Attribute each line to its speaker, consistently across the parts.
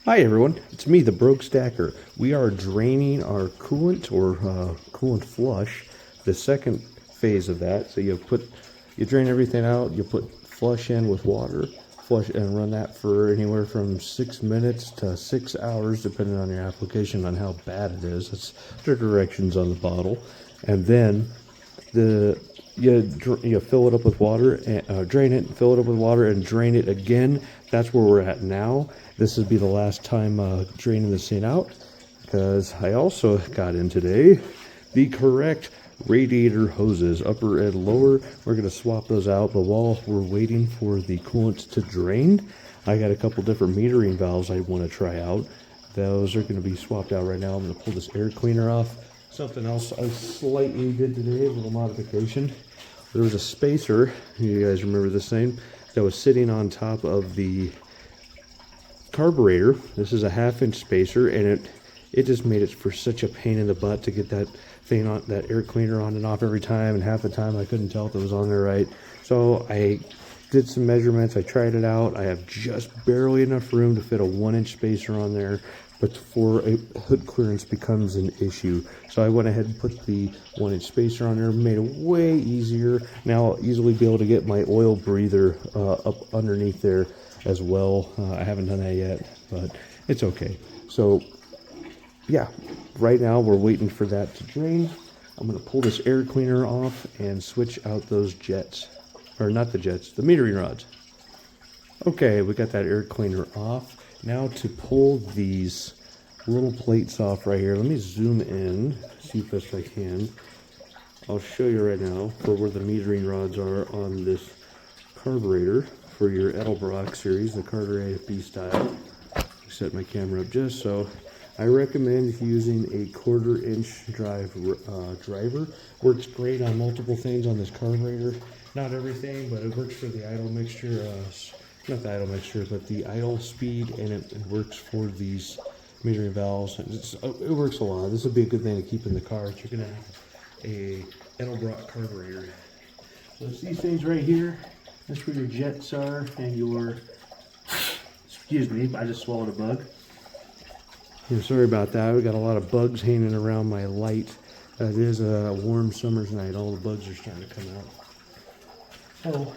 Speaker 1: Hi everyone, it's me, the Broke Stacker. We are draining our coolant or coolant flush, the second phase of that. So you drain everything out, you put flush in with water, flush and run that for anywhere from 6 minutes to 6 hours, depending on your application on how bad it is. That's the directions on the bottle, and then you fill it up with water and drain it, fill it up with water and drain it again. That's where we're at now. This would be the last time draining this thing out, because I also got in today the correct radiator hoses, upper and lower. We're going to swap those out, but while we're waiting for the coolant to drain, I got a couple different metering valves I want to try out. Those are going to be swapped out right now. I'm going to pull this air cleaner off. Something else I slightly did today, a little modification. There was a spacer, you guys remember this thing, that was sitting on top of the carburetor. This is a 1/2-inch spacer, and it just made it for such a pain in the butt to get that thing on, that air cleaner on and off every time, and half the time I couldn't tell if it was on there right. So I did some measurements, I tried it out. I have just barely enough room to fit a 1-inch spacer on there, but for a hood clearance becomes an issue. So I went ahead and put the 1-inch spacer on there, made it way easier. Now I'll easily be able to get my oil breather up underneath there as well. I haven't done that yet, but it's okay. So yeah, right now we're waiting for that to drain. I'm gonna pull this air cleaner off and switch out those jets, or not the jets, the metering rods. Okay, we got that air cleaner off. Now to pull these little plates off right here, let me zoom in, see if best I can. I'll show you right now for where the metering rods are on this carburetor for your Edelbrock series, the Carter AFB style. Set my camera up just so. I recommend using a 1/4-inch driver. Works great on multiple things on this carburetor. Not everything, but it works for the idle mixture. Not the idle mixture, but the idle speed, and it works for these metering valves. It works a lot. This would be a good thing to keep in the car if you're going to have a Edelbrock carburetor. So it's these things right here. That's where your jets are and your, excuse me, I just swallowed a bug. Yeah, sorry about that. We got a lot of bugs hanging around my light. It is a warm summer's night. All the bugs are starting to come out. So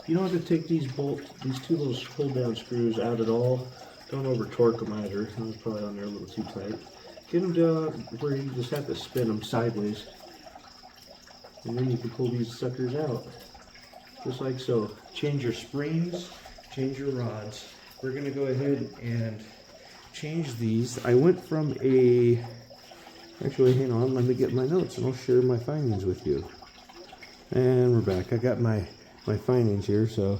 Speaker 1: you don't have to take these two little hold down screws out at all. Don't over torque them either. They're probably on there a little too tight. Get them to where you just have to spin them sideways. And then you can pull these suckers out. Just like so. Change your springs, change your rods. We're going to go ahead and change these. I went from actually hang on, let me get my notes and I'll share my findings with you. And we're back. I got my findings here, so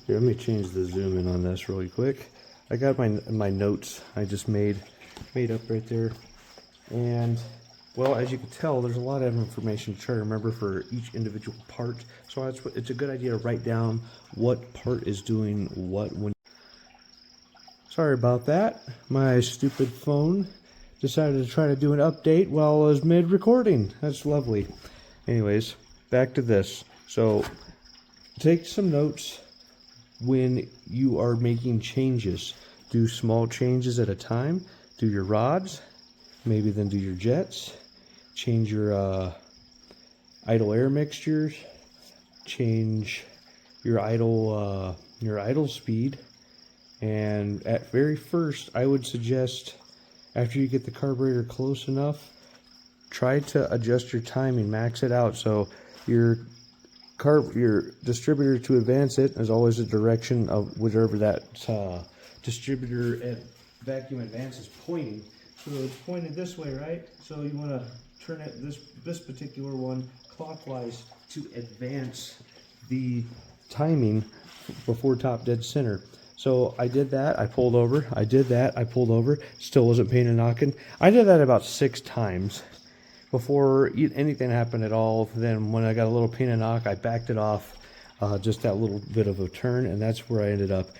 Speaker 1: here, let me change the zoom in on this really quick. I got my notes I just made up right there, and well, as you can tell, there's a lot of information to try to remember for each individual part. So it's a good idea to write down what part is doing what when. Sorry about that. My stupid phone decided to try to do an update while I was mid-recording. That's lovely. Anyways, back to this. So take some notes when you are making changes. Do small changes at a time. Do your rods, maybe then do your jets. Change your idle air mixtures. Change your idle speed. And at very first, I would suggest, after you get the carburetor close enough, try to adjust your timing, max it out. So your distributor to advance it is always the direction of whichever that distributor at vacuum advance is pointing. So it's pointed this way, right? So you want to turn it this particular one clockwise to advance the timing before top dead center. So I did that, I pulled over, I did that, I pulled over, still wasn't paying a knocking. I did that about 6 times before anything happened at all. Then when I got a little pain and knock, I backed it off just that little bit of a turn, and that's where I ended up.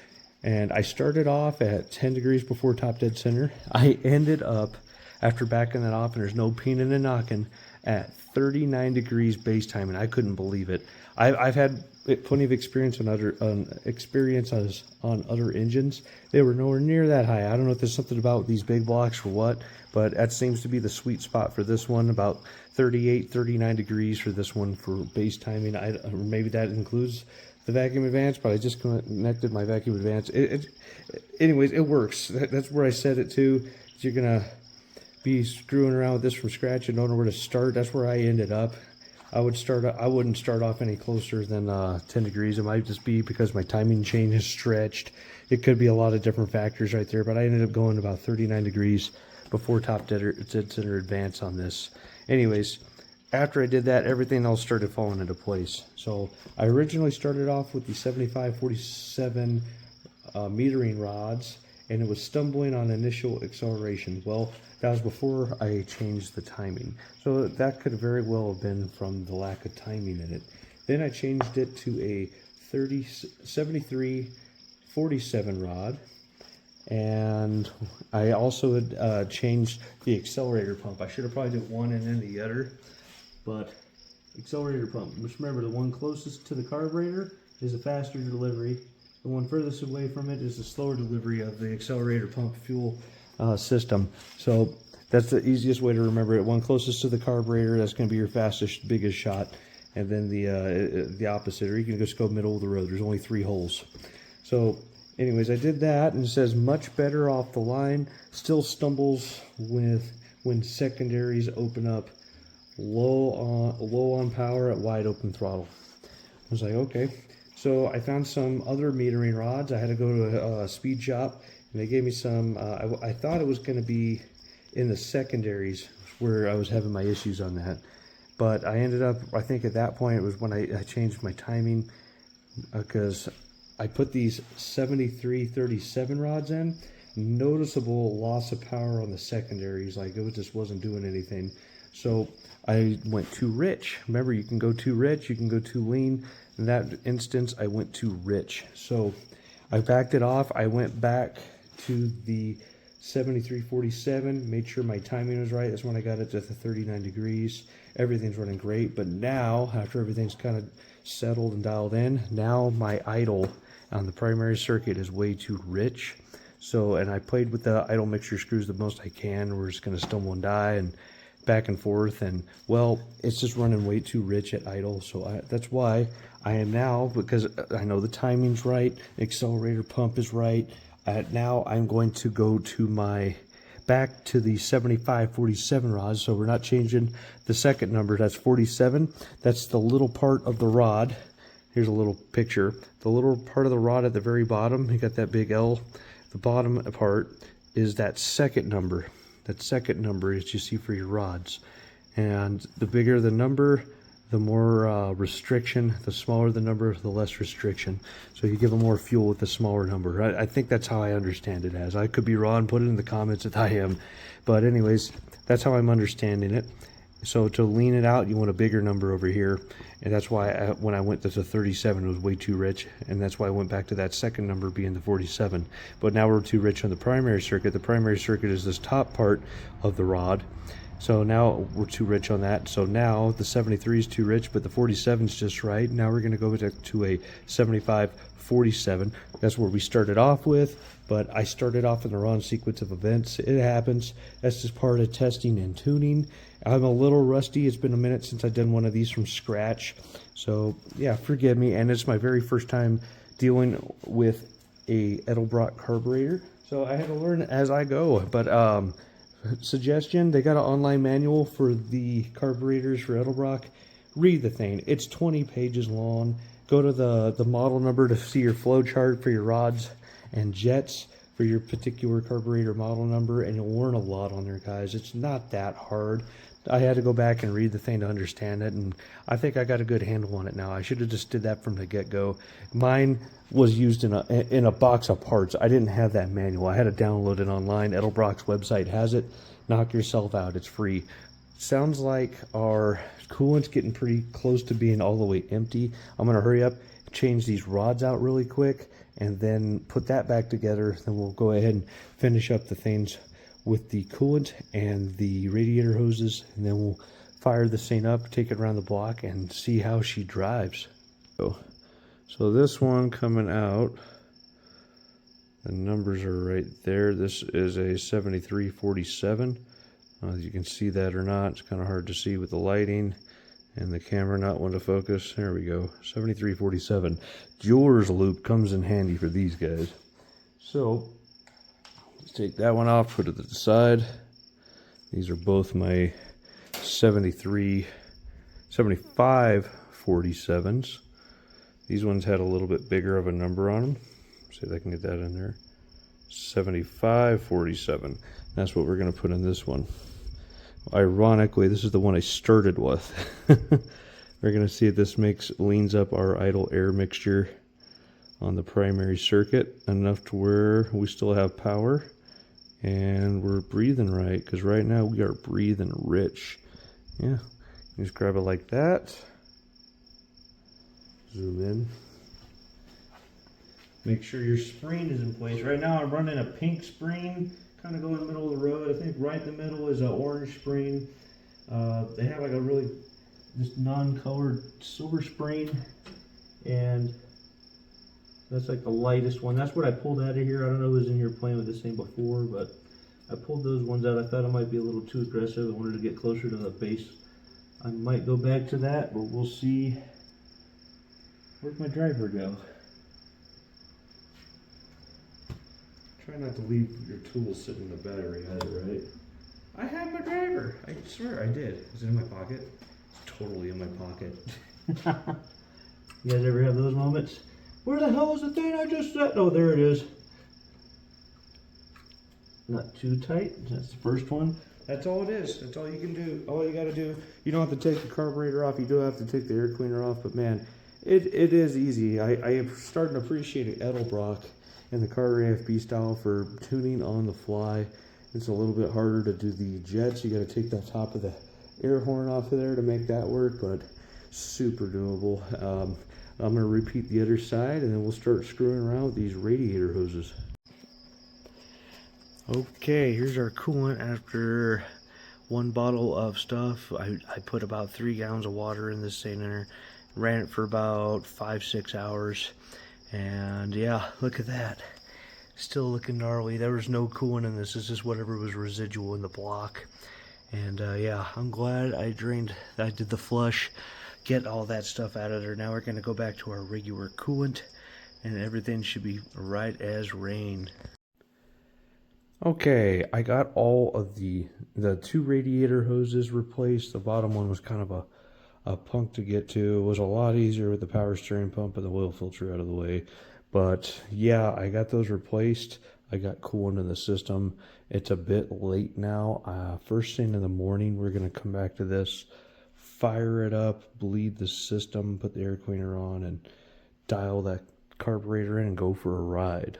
Speaker 1: And I started off at 10 degrees before top dead center. I ended up after backing that off, and there's no peeing and knocking at 39 degrees base time, and I couldn't believe it. I've had plenty of experience on experiences on other engines. They were nowhere near that high. I don't know if there's something about these big blocks or what, but that seems to be the sweet spot for this one, about 38, 39 degrees for this one for base timing. Or maybe that includes the vacuum advance, but I just connected my vacuum advance. Anyways, it works. That's where I set it to. You're gonna be screwing around with this from scratch and don't know where to start. That's where I ended up. I wouldn't start off any closer than 10 degrees. It might just be because my timing chain is stretched. It could be a lot of different factors right there, but I ended up going about 39 degrees before top dead center advance on this. Anyways, after I did that, everything else started falling into place. So I originally started off with the 75-47 metering rods, and it was stumbling on initial acceleration. Well, that was before I changed the timing. So that could very well have been from the lack of timing in it. Then I changed it to a 73-47 rod. And I also had changed the accelerator pump. I should have probably did one and then the other. But accelerator pump, just remember the one closest to the carburetor is a faster delivery. The one furthest away from it is a slower delivery of the accelerator pump fuel system. So that's the easiest way to remember it. One closest to the carburetor, that's going to be your fastest, biggest shot. And then the opposite, or you can just go middle of the road. There's only 3 holes. So anyways, I did that, and it says much better off the line. Still stumbles when secondaries open up low on power at wide open throttle. I was like, okay. So I found some other metering rods. I had to go to a speed shop, and they gave me some. I thought it was going to be in the secondaries where I was having my issues on that, but I ended up, I think at that point it was when I changed my timing, because I put these 73-37 rods in. Noticeable loss of power on the secondaries, like it just wasn't doing anything. So I went too rich. Remember, you can go too rich, you can go too lean. In that instance, I went too rich. So I backed it off. I went back to the 73-47, made sure my timing was right. That's when I got it to the 39 degrees. Everything's running great. But now, after everything's kind of settled and dialed in, now my idle on the primary circuit is way too rich. So, and I played with the idle mixture screws the most I can. We're just going to stumble and die and back and forth, and well, it's just running way too rich at idle. So that's why I am now, because I know the timing's right, accelerator pump is right. Now I'm going to go to back to the 75-47 rods. So we're not changing the second number. That's 47. That's the little part of the rod. Here's a little picture. The little part of the rod at the very bottom, you got that big L. The bottom part is that second number. That second number is you see for your rods. And the bigger the number, the more restriction. The smaller the number, the less restriction. So you give them more fuel with the smaller number. I think that's how I understand it as. I could be wrong. Put it in the comments if I am. But anyways, that's how I'm understanding it. So to lean it out, you want a bigger number over here. And that's why when I went to the 37, it was way too rich. And that's why I went back to that second number being the 47. But now we're too rich on the primary circuit. The primary circuit is this top part of the rod. So now we're too rich on that. So now the 73 is too rich, but the 47 is just right. Now we're going to go to a 75-47. That's where we started off with. But I started off in the wrong sequence of events. It happens. That's just part of testing and tuning. I'm a little rusty. It's been a minute since I've done one of these from scratch. So yeah, forgive me. And it's my very first time dealing with a Edelbrock carburetor. So I had to learn as I go. But suggestion, they got an online manual for the carburetors for Edelbrock. Read the thing. It's 20 pages long. Go to the model number to see your flow chart for your rods and jets for your particular carburetor model number, and you'll learn a lot on there, guys. It's not that hard. I had to go back and read the thing to understand it, and I think I got a good handle on it now. I should have just did that from the get-go. Mine was used in a box of parts. I didn't have that manual. I had to download it online. Edelbrock's website has it. Knock yourself out. It's free. Sounds like our coolant's getting pretty close to being all the way empty. I'm going to hurry up, change these rods out really quick, and then put that back together. Then we'll go ahead and finish up the things with the coolant and the radiator hoses, and then we'll fire this thing up, take it around the block, and see how she drives. So this one coming out, the numbers are right there. This is a 7347. You can see that or not. It's kind of hard to see with the lighting and the camera not wanting to focus. There we go, 7347. Jeweler's loop comes in handy for these guys. So let's take that one off, put it to the side. These are both my 7547s. These ones had a little bit bigger of a number on them. See if I can get that in there. 7547. That's what we're going to put in this one. Ironically, this is the one I started with. We're going to see if this leans up our idle air mixture on the primary circuit enough to where we still have power and we're breathing right, because right now we are breathing rich. Yeah, you just grab it like that, zoom in, make sure your spring is in place. Right now I'm running a pink spring, kind of going in the middle of the road. I think right in the middle is an orange spring. They have like a really just non-colored silver spring, and that's like the lightest one. That's what I pulled out of here. I don't know who was in here playing with this thing before, but I pulled those ones out. I thought it might be a little too aggressive. I wanted to get closer to the base. I might go back to that, but we'll see. Where'd my driver go? Try not to leave your tools sitting in the battery either, right? I have my driver. I swear I did. Is it in my pocket? It's totally in my pocket. You guys ever have those moments? Where the hell is the thing I just set? Oh, there it is. Not too tight. That's the first one. That's all it is. That's all you can do. All you got to do. You don't have to take the carburetor off. You do have to take the air cleaner off. But man, it is easy. I am starting to appreciate Edelbrock and the Carter AFB style for tuning on the fly. It's a little bit harder to do the jets. You got to take the top of the air horn off of there to make that work, but super doable. I'm going to repeat the other side, and then we'll start screwing around with these radiator hoses. Okay, here's our coolant after one bottle of stuff. I put about 3 gallons of water in this thing there, ran it for about 5-6 hours, and yeah, look at that. Still looking gnarly. There was no coolant in this. This is whatever was residual in the block. And yeah, I'm glad I did the flush, get all that stuff out of there. Now we're going to go back to our regular coolant, and everything should be right as rain. Okay, I got all of the 2 radiator hoses replaced. The bottom one was kind of a punk to get to. It was a lot easier with the power steering pump and the oil filter out of the way. But yeah, I got those replaced. I got coolant in the system. It's a bit late now. First thing in the morning, we're going to come back to this, fire it up, bleed the system, put the air cleaner on, and dial that carburetor in and go for a ride.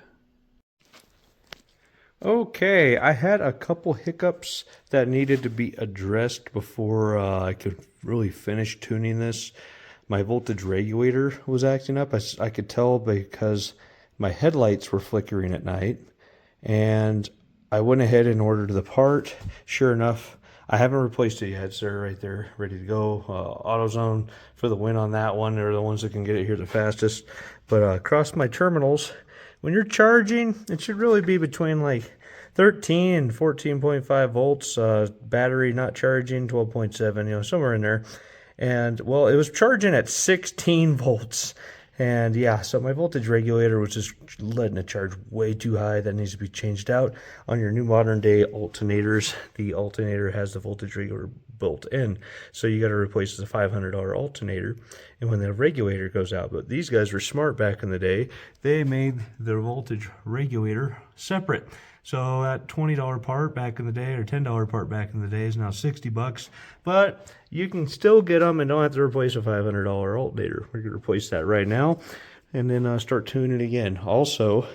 Speaker 1: Okay, I had a couple hiccups that needed to be addressed before I could really finish tuning this. My voltage regulator was acting up. I could tell because my headlights were flickering at night, and I went ahead and ordered the part. Sure enough, I haven't replaced it yet. It's right there, ready to go. AutoZone for the win on that one. They're the ones that can get it here the fastest. But across my terminals, when you're charging, it should really be between like 13 and 14.5 volts. Battery not charging, 12.7, somewhere in there. And well, it was charging at 16 volts. And yeah, so my voltage regulator was just letting it charge way too high. That needs to be changed out. On your new modern day alternators, the alternator has the voltage regulator built in. So you got to replace the $500 alternator, and when the regulator goes out. But these guys were smart back in the day. They made their voltage regulator separate. So that $20 part back in the day, or $10 part back in the day, is now $60. But you can still get them and don't have to replace a $500 alternator. We're going to replace that right now, and then start tuning it again. Also,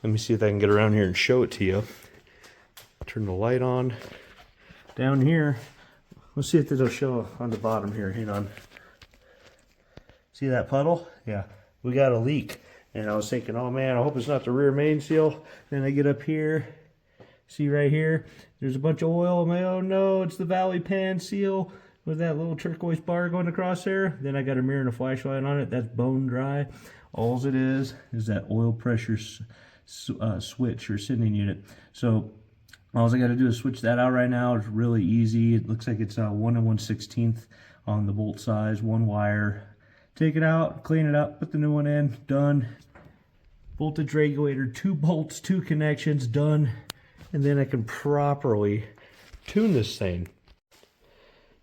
Speaker 1: let me see if I can get around here and show it to you. Turn the light on. Down here, let's see if it'll show on the bottom here. Hang on. See that puddle? Yeah, we got a leak. And I was thinking, oh man, I hope it's not the rear main seal. Then I get up here, See right here, there's a bunch of oil. I'm like, oh no, it's the Valley Pan seal with that little turquoise bar going across there. Then I got a mirror and a flashlight on it. That's bone dry. All it is that oil pressure switch or sending unit. So all I got to do is switch that out right now. It's really easy. It looks like it's 1 1/16 on the bolt size, one wire. Take it out, clean it up, put the new one in, done. Voltage regulator, 2 bolts, 2 connections, done. And then I can properly tune this thing.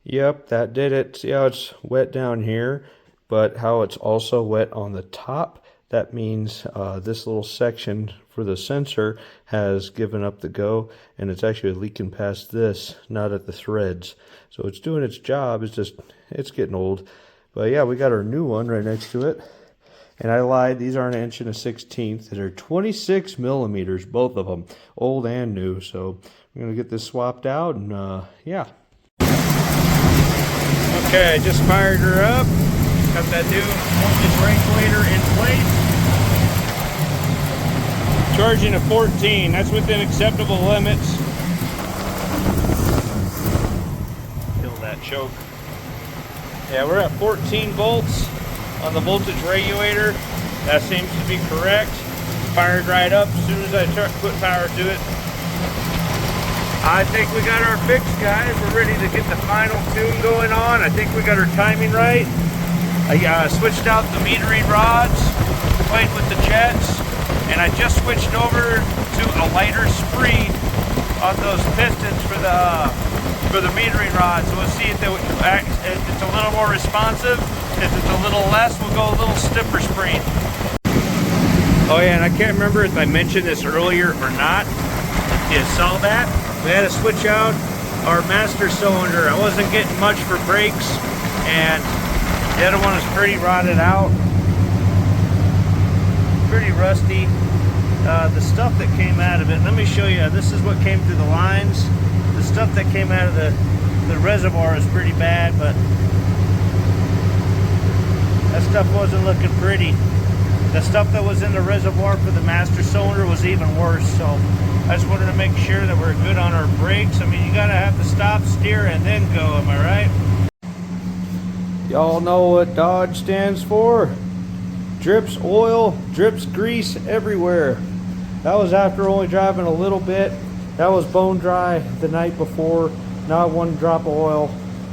Speaker 1: Yep, that did it. See how it's wet down here, but how it's also wet on the top? That means this little section for the sensor has given up the go, and it's actually leaking past this, not at the threads. So it's doing its job, it's getting old. But yeah, we got our new one right next to it. And I lied, these aren't 1 1/16. They're 26 millimeters, both of them, old and new. So I'm gonna get this swapped out, and yeah. Okay, I just fired her up. Got that new voltage regulator in place. Charging at 14, that's within acceptable limits. Kill that choke. Yeah, we're at 14 volts on the voltage regulator. That seems to be correct. Fired right up as soon as I put power to it. I think we got our fix, guys. We're ready to get the final tune going on. I think we got our timing right. I switched out the metering rods, played with the jets, and I just switched over to a lighter spree on those pistons for the metering rods. So we'll see if it's a little more responsive. If it's a little less, we'll go a little stiffer spree. Oh yeah, and I can't remember if I mentioned this earlier or not. You saw that? We had to switch out our master cylinder. I wasn't getting much for brakes, and the other one was pretty rotted out, pretty rusty. The stuff that came out of it, let me show you. This is what came through the lines. The stuff that came out of the reservoir is pretty bad, but that stuff wasn't looking pretty. The stuff that was in the reservoir for the master cylinder was even worse. So I just wanted to make sure that we're good on our brakes. I mean, you gotta have to stop, steer, and then go, am I right? Y'all know what Dodge stands for? Drips oil, drips grease everywhere. That was after only driving a little bit. That was bone dry the night before, not 1 drop of oil.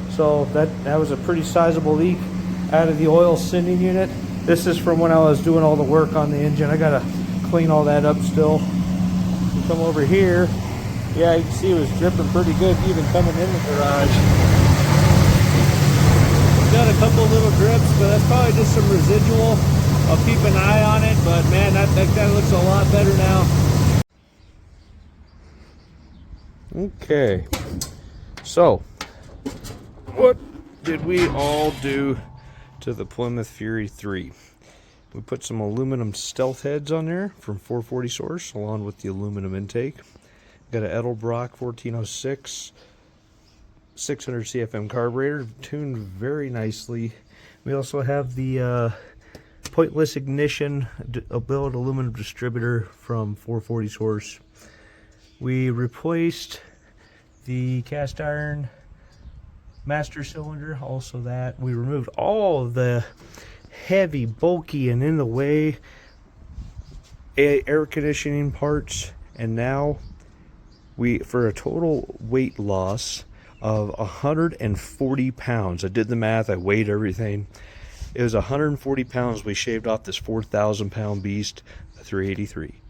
Speaker 1: So that was a pretty sizable leak out of the oil sending unit. This is from when I was doing all the work on the engine. I gotta clean all that up still. Come over here, yeah, you can see it was dripping pretty good even coming in the garage. Got a couple little drips, but that's probably just some residual. I'll keep an eye on it, but man, that kind of looks a lot better now. Okay, so what did we all do to the Plymouth Fury 3? We put some aluminum stealth heads on there from 440 source along with the aluminum intake. Got an Edelbrock 1406 600 CFM carburetor tuned very nicely. We also have the pointless ignition billet aluminum distributor from 440 source. We replaced the cast iron master cylinder, also that. We removed all of the heavy, bulky, and in the way air conditioning parts, and now for a total weight loss of 140 pounds. I did the math, I weighed everything. It was 140 pounds we shaved off this 4,000 pound beast, the 383.